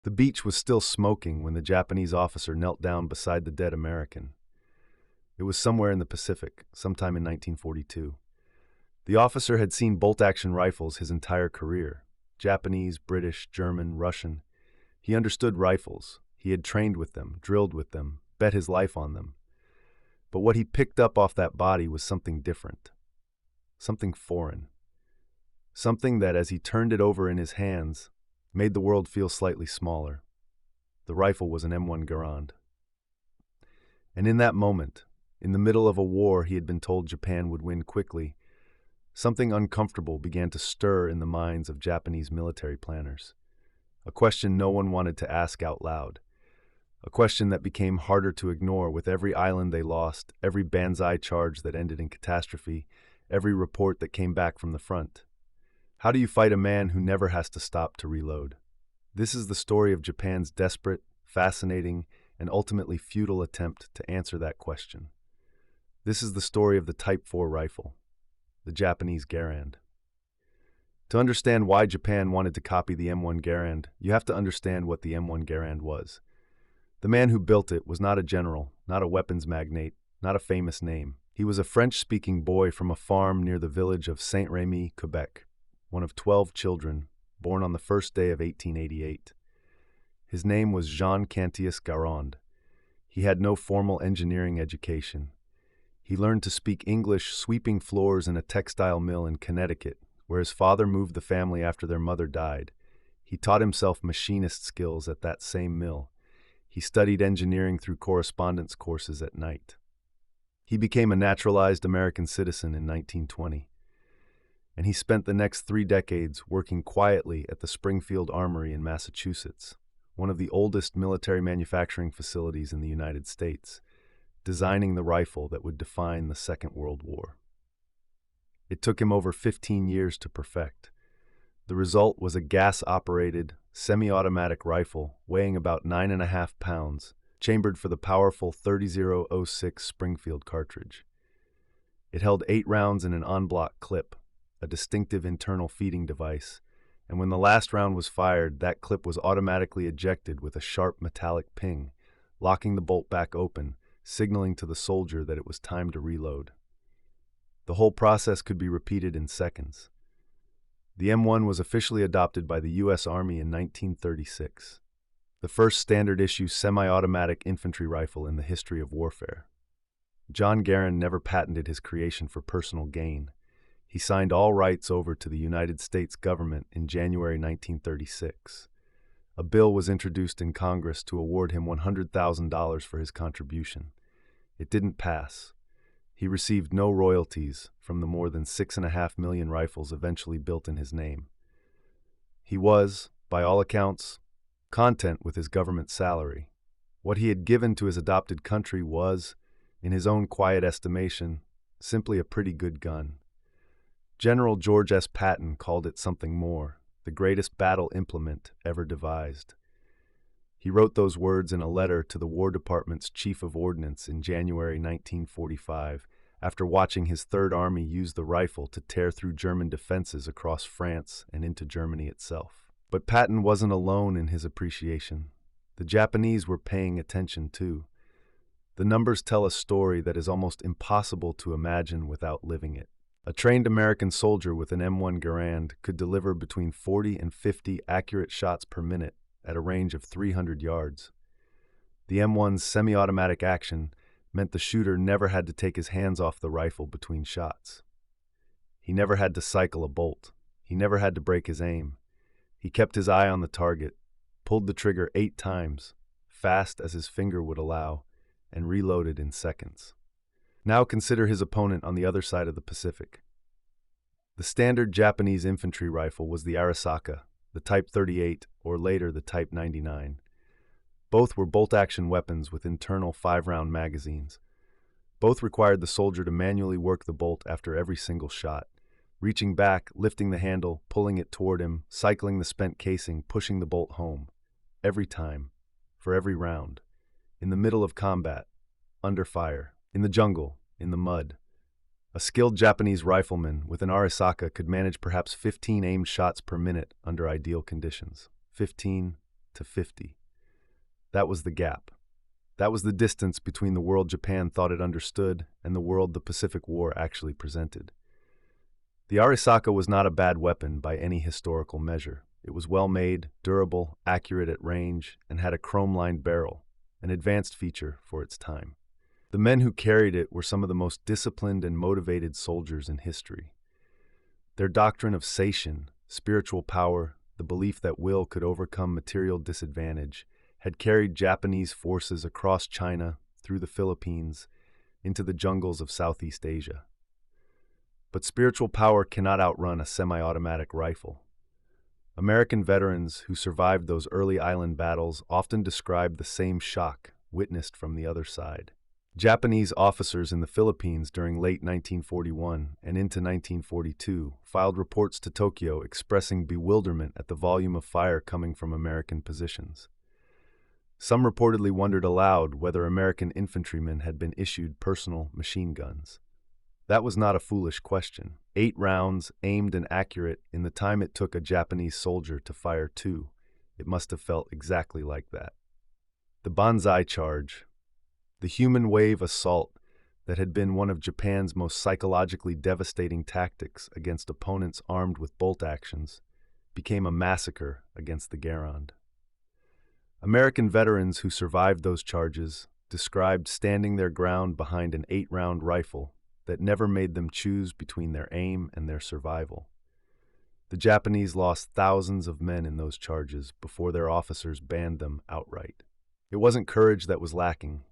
The beach was still smoking when the Japanese officer knelt down beside the dead American. It was somewhere in the Pacific, sometime in 1942. The officer had seen bolt-action rifles his entire career. Japanese, British, German, Russian. He understood rifles. He had trained with them, drilled with them, bet his life on them. But what he picked up off that body was something different. Something foreign. Something that, as he turned it over in his hands, made the world feel slightly smaller. The rifle was an M1 Garand. And in that moment, in the middle of a war he had been told Japan would win quickly, something uncomfortable began to stir in the minds of Japanese military planners. A question no one wanted to ask out loud. A question that became harder to ignore with every island they lost, every banzai charge that ended in catastrophe, every report that came back from the front. How do you fight a man who never has to stop to reload? This is the story of Japan's desperate, fascinating, and ultimately futile attempt to answer that question. This is the story of the Type 4 rifle, the Japanese Garand. To understand why Japan wanted to copy the M1 Garand, you have to understand what the M1 Garand was. The man who built it was not a general, not a weapons magnate, not a famous name. He was a French-speaking boy from a farm near the village of Saint-Rémy, Quebec, one of 12 children, born on the first day of 1888. His name was Jean-Cantius Garand. He had no formal engineering education. He learned to speak English sweeping floors in a textile mill in Connecticut, where his father moved the family after their mother died. He taught himself machinist skills at that same mill. He studied engineering through correspondence courses at night. He became a naturalized American citizen in 1920. And he spent the next 3 decades working quietly at the Springfield Armory in Massachusetts, one of the oldest military manufacturing facilities in the United States, designing the rifle that would define the Second World War. It took him over 15 years to perfect. The result was a gas-operated, semi-automatic rifle weighing about 9.5 pounds, chambered for the powerful 30-06 Springfield cartridge. It held 8 rounds in an en-bloc clip, a distinctive internal feeding device, and when the last round was fired, that clip was automatically ejected with a sharp metallic ping, locking the bolt back open, signaling to the soldier that it was time to reload. The whole process could be repeated in seconds. The M1 was officially adopted by the U.S. Army in 1936, the first standard-issue semi-automatic infantry rifle in the history of warfare. John Garand never patented his creation for personal gain. He signed all rights over to the United States government in January 1936. A bill was introduced in Congress to award him $100,000 for his contribution. It didn't pass. He received no royalties from the more than 6.5 million rifles eventually built in his name. He was, by all accounts, content with his government salary. What he had given to his adopted country was, in his own quiet estimation, simply a pretty good gun. General George S. Patton called it something more, the greatest battle implement ever devised. He wrote those words in a letter to the War Department's Chief of Ordnance in January 1945, after watching his Third Army use the rifle to tear through German defenses across France and into Germany itself. But Patton wasn't alone in his appreciation. The Japanese were paying attention too. The numbers tell a story that is almost impossible to imagine without living it. A trained American soldier with an M1 Garand could deliver between 40 and 50 accurate shots per minute at a range of 300 yards. The M1's semi-automatic action meant the shooter never had to take his hands off the rifle between shots. He never had to cycle a bolt. He never had to break his aim. He kept his eye on the target, pulled the trigger 8 times, fast as his finger would allow, and reloaded in seconds. Now consider his opponent on the other side of the Pacific. The standard Japanese infantry rifle was the Arisaka, the Type 38, or later the Type 99. Both were bolt-action weapons with internal 5-round magazines. Both required the soldier to manually work the bolt after every single shot, reaching back, lifting the handle, pulling it toward him, cycling the spent casing, pushing the bolt home. Every time, for every round. In the middle of combat, under fire, in the jungle, in the mud. A skilled Japanese rifleman with an Arisaka could manage perhaps 15 aimed shots per minute under ideal conditions. 15 to 50. That was the gap. That was the distance between the world Japan thought it understood and the world the Pacific War actually presented. The Arisaka was not a bad weapon by any historical measure. It was well made, durable, accurate at range, and had a chrome-lined barrel, an advanced feature for its time. The men who carried it were some of the most disciplined and motivated soldiers in history. Their doctrine of seishin, spiritual power, the belief that will could overcome material disadvantage, had carried Japanese forces across China, through the Philippines, into the jungles of Southeast Asia. But spiritual power cannot outrun a semi-automatic rifle. American veterans who survived those early island battles often described the same shock witnessed from the other side. Japanese officers in the Philippines during late 1941 and into 1942 filed reports to Tokyo expressing bewilderment at the volume of fire coming from American positions. Some reportedly wondered aloud whether American infantrymen had been issued personal machine guns. That was not a foolish question. 8 rounds, aimed and accurate, in the time it took a Japanese soldier to fire 2. It must have felt exactly like that. The Banzai charge, the human wave assault that had been one of Japan's most psychologically devastating tactics against opponents armed with bolt actions, became a massacre against the Garand. American veterans who survived those charges described standing their ground behind an 8-round rifle that never made them choose between their aim and their survival. The Japanese lost thousands of men in those charges before their officers banned them outright. It wasn't courage that was lacking,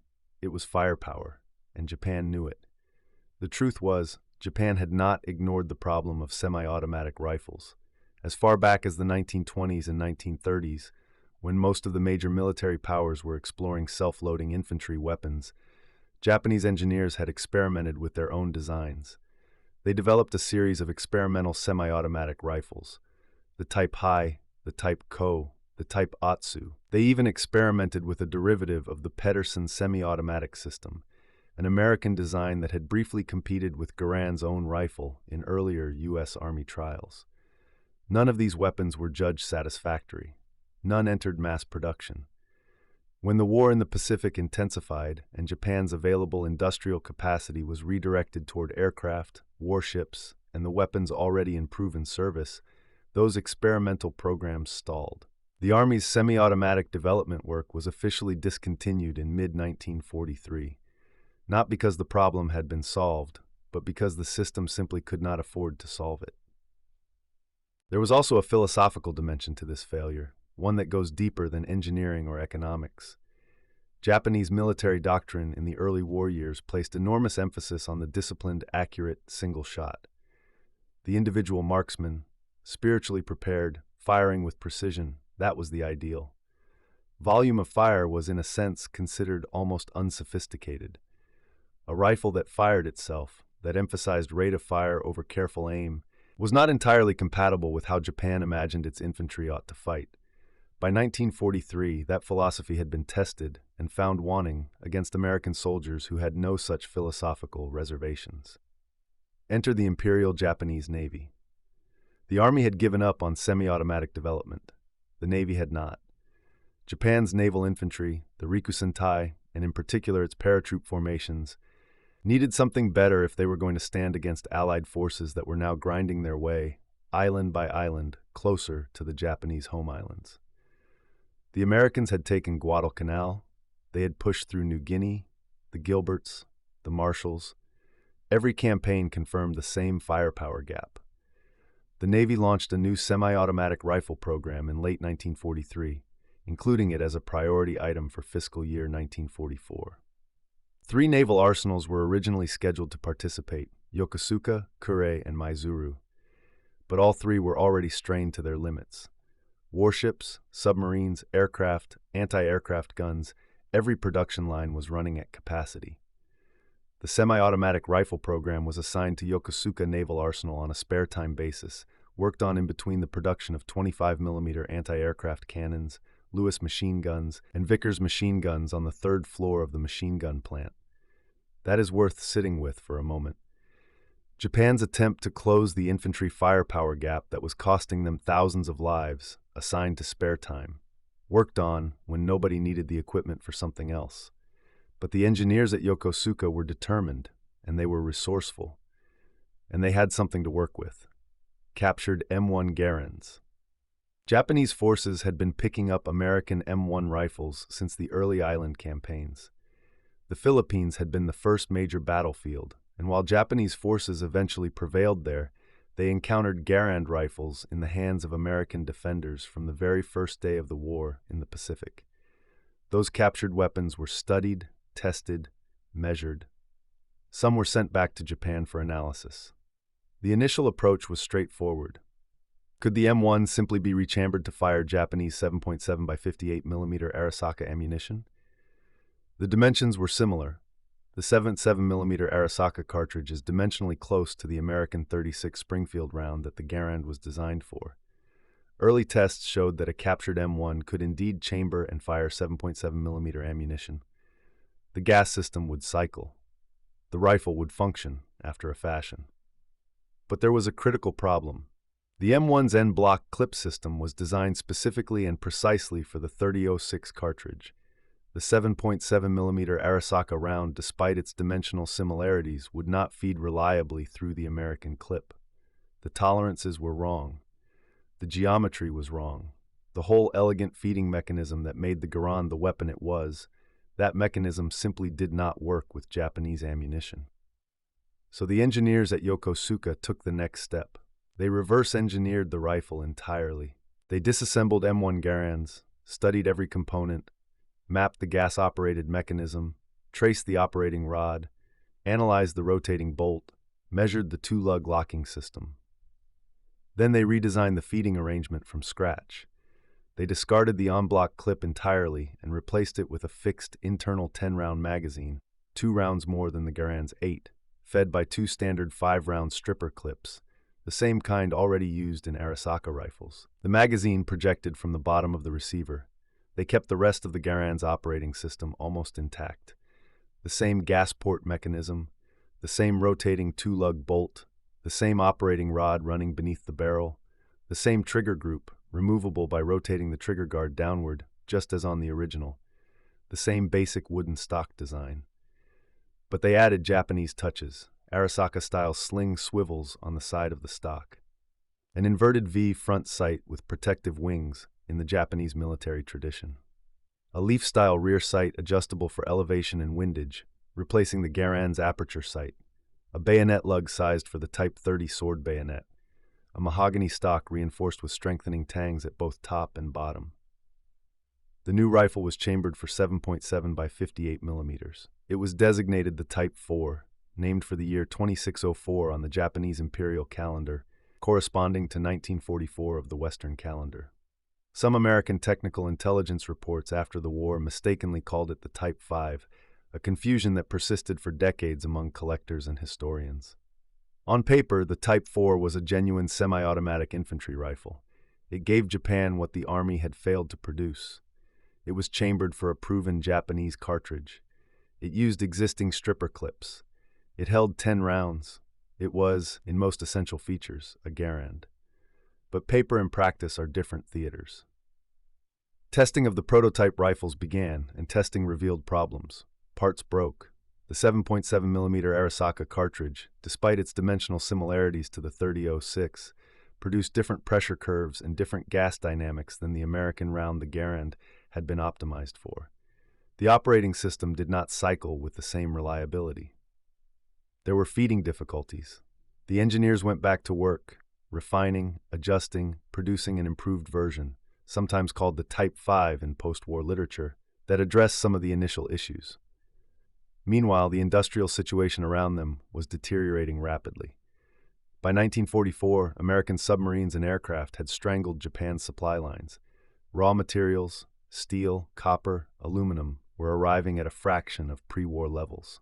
it was firepower, and Japan knew it. The truth was, Japan had not ignored the problem of semi-automatic rifles. As far back as the 1920s and 1930s, when most of the major military powers were exploring self-loading infantry weapons, Japanese engineers had experimented with their own designs. They developed a series of experimental semi-automatic rifles, the Type Hai, the Type Ko, the Type Atsu. They even experimented with a derivative of the Pedersen semi-automatic system, an American design that had briefly competed with Garand's own rifle in earlier U.S. Army trials. None of these weapons were judged satisfactory. None entered mass production. When the war in the Pacific intensified and Japan's available industrial capacity was redirected toward aircraft, warships, and the weapons already in proven service, those experimental programs stalled. The Army's semi-automatic development work was officially discontinued in mid-1943, not because the problem had been solved, but because the system simply could not afford to solve it. There was also a philosophical dimension to this failure, one that goes deeper than engineering or economics. Japanese military doctrine in the early war years placed enormous emphasis on the disciplined, accurate, single shot. The individual marksman, spiritually prepared, firing with precision, that was the ideal. Volume of fire was, in a sense, considered almost unsophisticated. A rifle that fired itself, that emphasized rate of fire over careful aim, was not entirely compatible with how Japan imagined its infantry ought to fight. By 1943, that philosophy had been tested and found wanting against American soldiers who had no such philosophical reservations. Enter the Imperial Japanese Navy. The Army had given up on semi-automatic development. The Navy had not. Japan's naval infantry, the Rikugun, and in particular its paratroop formations, needed something better if they were going to stand against Allied forces that were now grinding their way, island by island, closer to the Japanese home islands. The Americans had taken Guadalcanal, they had pushed through New Guinea, the Gilberts, the Marshalls. Every campaign confirmed the same firepower gap. The Navy launched a new semi-automatic rifle program in late 1943, including it as a priority item for fiscal year 1944. 3 naval arsenals were originally scheduled to participate, Yokosuka, Kure, and Maizuru, but all 3 were already strained to their limits. Warships, submarines, aircraft, anti-aircraft guns, every production line was running at capacity. The semi-automatic rifle program was assigned to Yokosuka Naval Arsenal on a spare-time basis, worked on in between the production of 25mm anti-aircraft cannons, Lewis machine guns, and Vickers machine guns on the 3rd floor of the machine gun plant. That is worth sitting with for a moment. Japan's attempt to close the infantry firepower gap that was costing them thousands of lives, assigned to spare time. worked on when nobody needed the equipment for something else. But the engineers at Yokosuka were determined, and they were resourceful, and they had something to work with. Captured M1 Garands. Japanese forces had been picking up American M1 rifles since the early island campaigns. The Philippines had been the first major battlefield, and while Japanese forces eventually prevailed there, they encountered Garand rifles in the hands of American defenders from the very first day of the war in the Pacific. Those captured weapons were studied, tested, measured. Some were sent back to Japan for analysis. The initial approach was straightforward. Could the M1 simply be rechambered to fire Japanese 7.7 by 58 mm Arisaka ammunition? The dimensions were similar. The 7.7 mm Arisaka cartridge is dimensionally close to the American 36 Springfield round that the Garand was designed for. Early tests showed that a captured M1 could indeed chamber and fire 7.7 mm ammunition. The gas system would cycle. The rifle would function after a fashion. But there was a critical problem. The M1's N-block clip system was designed specifically and precisely for the 30-06 cartridge. The 7.7 mm Arisaka round, despite its dimensional similarities, would not feed reliably through the American clip. The tolerances were wrong. The geometry was wrong. The whole elegant feeding mechanism that made the Garand the weapon it was, that mechanism simply did not work with Japanese ammunition. So the engineers at Yokosuka took the next step. They reverse-engineered the rifle entirely. They disassembled M1 Garands, studied every component, mapped the gas-operated mechanism, traced the operating rod, analyzed the rotating bolt, measured the two-lug locking system. Then they redesigned the feeding arrangement from scratch. They discarded the en-bloc clip entirely and replaced it with a fixed internal 10-round magazine, 2 rounds more than the Garand's 8, fed by 2 standard 5-round stripper clips, the same kind already used in Arisaka rifles. The magazine projected from the bottom of the receiver. They kept the rest of the Garand's operating system almost intact. The same gas port mechanism, the same rotating 2-lug bolt, the same operating rod running beneath the barrel, the same trigger group, removable by rotating the trigger guard downward, just as on the original, the same basic wooden stock design. But they added Japanese touches, Arisaka-style sling swivels on the side of the stock, an inverted V front sight with protective wings in the Japanese military tradition, a leaf-style rear sight adjustable for elevation and windage, replacing the Garand's aperture sight, a bayonet lug sized for the Type 30 sword bayonet, a mahogany stock reinforced with strengthening tangs at both top and bottom. The new rifle was chambered for 7.7 by 58 mm. It was designated the Type 4, named for the year 2604 on the Japanese imperial calendar, corresponding to 1944 of the Western calendar. Some American technical intelligence reports after the war mistakenly called it the Type 5, a confusion that persisted for decades among collectors and historians. On paper, the Type 4 was a genuine semi-automatic infantry rifle. It gave Japan what the Army had failed to produce. It was chambered for a proven Japanese cartridge. It used existing stripper clips. It held 10 rounds. It was, in most essential features, a Garand. But paper and practice are different theaters. Testing of the prototype rifles began, and testing revealed problems. Parts broke. The 7.7 mm Arisaka cartridge, despite its dimensional similarities to the 30-06, produced different pressure curves and different gas dynamics than the American round the Garand had been optimized for. The operating system did not cycle with the same reliability. There were feeding difficulties. The engineers went back to work, refining, adjusting, producing an improved version, sometimes called the Type 5 in post-war literature, that addressed some of the initial issues. Meanwhile, the industrial situation around them was deteriorating rapidly. By 1944, American submarines and aircraft had strangled Japan's supply lines. Raw materials, steel, copper, aluminum, were arriving at a fraction of pre-war levels.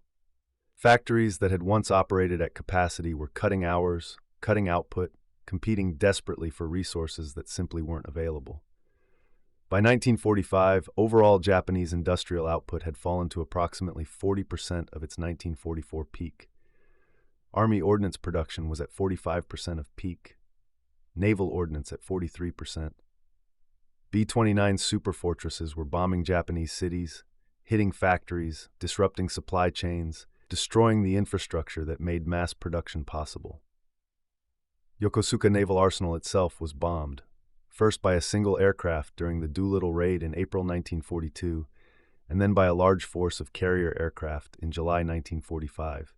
Factories that had once operated at capacity were cutting hours, cutting output, competing desperately for resources that simply weren't available. By 1945, overall Japanese industrial output had fallen to approximately 40% of its 1944 peak. Army ordnance production was at 45% of peak, naval ordnance at 43%. B-29 superfortresses were bombing Japanese cities, hitting factories, disrupting supply chains, destroying the infrastructure that made mass production possible. Yokosuka Naval Arsenal itself was bombed, first by a single aircraft during the Doolittle Raid in April 1942, and then by a large force of carrier aircraft in July 1945.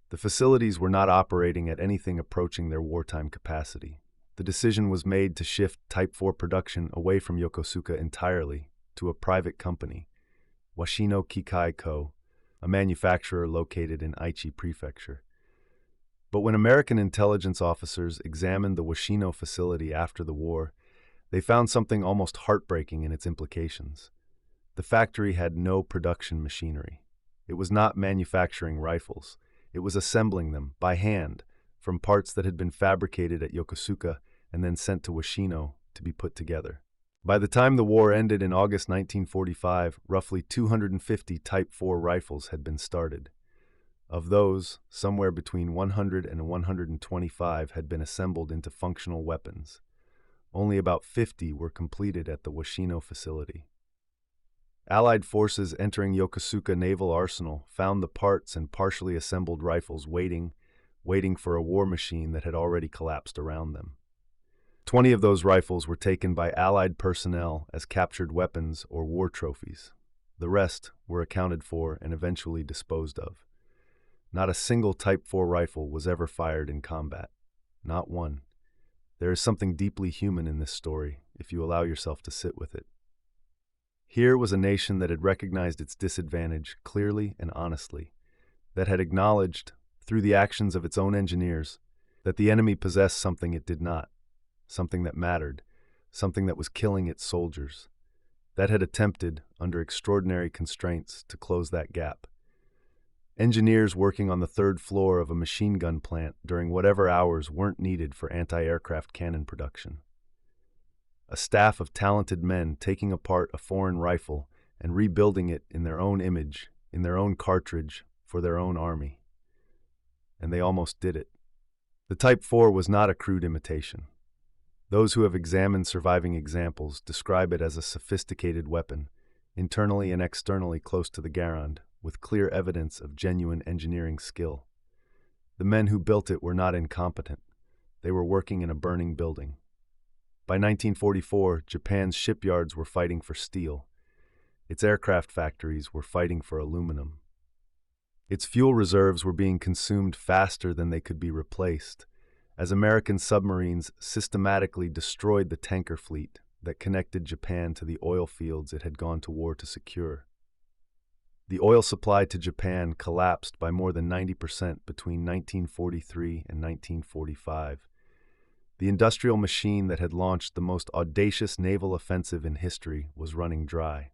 The facilities were not operating at anything approaching their wartime capacity. The decision was made to shift Type 4 production away from Yokosuka entirely to a private company, Washino Kikai Co., a manufacturer located in Aichi Prefecture. But when American intelligence officers examined the Washino facility after the war, they found something almost heartbreaking in its implications. The factory had no production machinery. It was not manufacturing rifles. It was assembling them, by hand, from parts that had been fabricated at Yokosuka and then sent to Washino to be put together. By the time the war ended in August 1945, roughly 250 Type 4 rifles had been started. Of those, somewhere between 100 and 125 had been assembled into functional weapons. Only about 50 were completed at the Washino facility. Allied forces entering Yokosuka Naval Arsenal found the parts and partially assembled rifles waiting for a war machine that had already collapsed around them. 20 of those rifles were taken by Allied personnel as captured weapons or war trophies. The rest were accounted for and eventually disposed of. Not a single Type 4 rifle was ever fired in combat. Not one. There is something deeply human in this story, if you allow yourself to sit with it. Here was a nation that had recognized its disadvantage clearly and honestly, that had acknowledged, through the actions of its own engineers, that the enemy possessed something it did not, something that mattered, something that was killing its soldiers, that had attempted, under extraordinary constraints, to close that gap. Engineers working on the third floor of a machine gun plant during whatever hours weren't needed for anti-aircraft cannon production. A staff of talented men taking apart a foreign rifle and rebuilding it in their own image, in their own cartridge, for their own army. And they almost did it. The Type 4 was not a crude imitation. Those who have examined surviving examples describe it as a sophisticated weapon, internally and externally close to the Garand, with clear evidence of genuine engineering skill. The men who built it were not incompetent. They were working in a burning building. By 1944, Japan's shipyards were fighting for steel. Its aircraft factories were fighting for aluminum. Its fuel reserves were being consumed faster than they could be replaced, as American submarines systematically destroyed the tanker fleet that connected Japan to the oil fields it had gone to war to secure. The oil supply to Japan collapsed by more than 90% between 1943 and 1945. The industrial machine that had launched the most audacious naval offensive in history was running dry.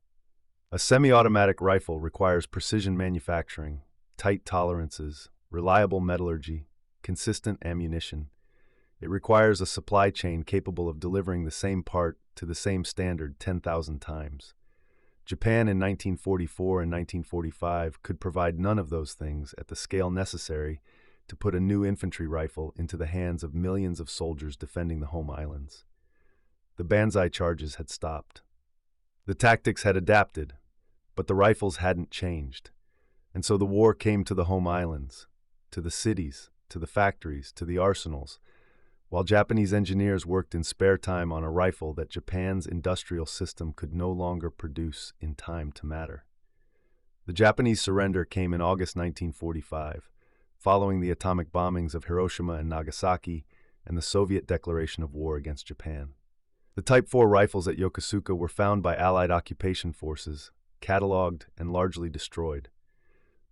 A semi-automatic rifle requires precision manufacturing, tight tolerances, reliable metallurgy, consistent ammunition. It requires a supply chain capable of delivering the same part to the same standard 10,000 times. Japan in 1944 and 1945 could provide none of those things at the scale necessary to put a new infantry rifle into the hands of millions of soldiers defending the home islands. The Banzai charges had stopped. The tactics had adapted, but the rifles hadn't changed. And so the war came to the home islands, to the cities, to the factories, to the arsenals, while Japanese engineers worked in spare time on a rifle that Japan's industrial system could no longer produce in time to matter. The Japanese surrender came in August 1945, following the atomic bombings of Hiroshima and Nagasaki and the Soviet declaration of war against Japan. The Type 4 rifles at Yokosuka were found by Allied occupation forces, catalogued and largely destroyed.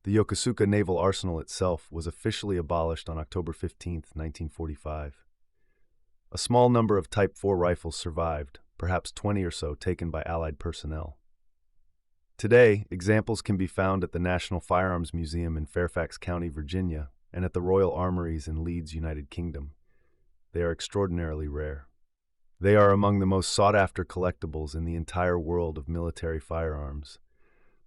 The Yokosuka Naval Arsenal itself was officially abolished on October 15, 1945. A small number of Type 4 rifles survived, perhaps 20 or so taken by Allied personnel. Today, examples can be found at the National Firearms Museum in Fairfax County, Virginia, and at the Royal Armories in Leeds, United Kingdom. They are extraordinarily rare. They are among the most sought-after collectibles in the entire world of military firearms,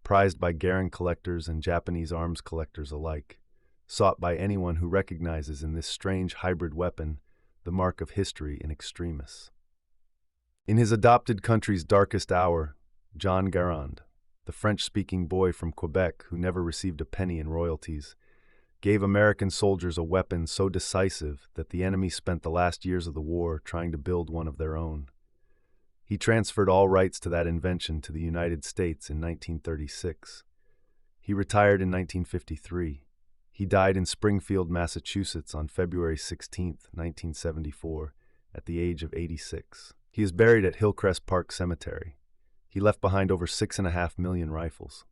prized by Garand collectors and Japanese arms collectors alike, sought by anyone who recognizes in this strange hybrid weapon the mark of history in extremis. In his adopted country's darkest hour, John Garand, the French-speaking boy from Quebec who never received a penny in royalties, gave American soldiers a weapon so decisive that the enemy spent the last years of the war trying to build one of their own. He transferred all rights to that invention to the United States in 1936. He retired in 1953. He died in Springfield, Massachusetts on February 16, 1974, at the age of 86. He is buried at Hillcrest Park Cemetery. He left behind over 6.5 million rifles.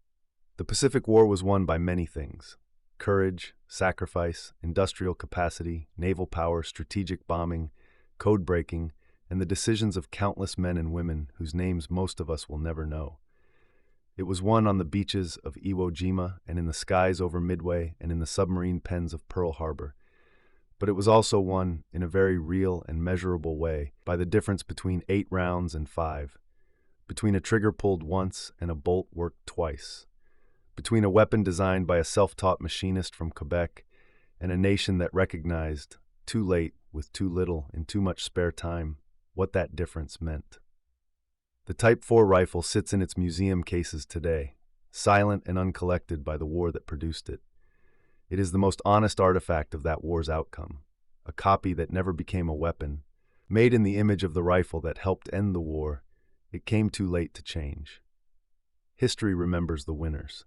The Pacific War was won by many things: courage, sacrifice, industrial capacity, naval power, strategic bombing, code breaking, and the decisions of countless men and women whose names most of us will never know. It was won on the beaches of Iwo Jima and in the skies over Midway and in the submarine pens of Pearl Harbor. But it was also won in a very real and measurable way by the difference between 8 rounds and 5, between a trigger pulled once and a bolt worked twice, between a weapon designed by a self-taught machinist from Quebec and a nation that recognized, too late, with too little and too much spare time, what that difference meant. The Type 4 rifle sits in its museum cases today, silent and uncollected by the war that produced it. It is the most honest artifact of that war's outcome, a copy that never became a weapon, made in the image of the rifle that helped end the war. It came too late to change. History remembers the winners.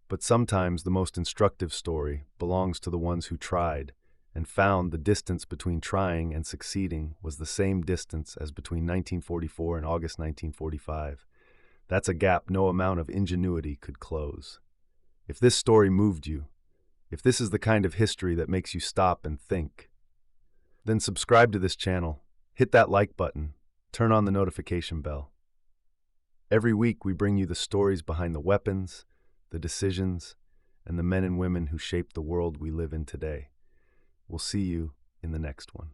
But sometimes the most instructive story belongs to the ones who tried and found the distance between trying and succeeding was the same distance as between 1944 and August 1945. That's a gap no amount of ingenuity could close. If this story moved you, if this is the kind of history that makes you stop and think, then subscribe to this channel, hit that like button, turn on the notification bell. Every week we bring you the stories behind the weapons, the decisions, and the men and women who shaped the world we live in today. We'll see you in the next one.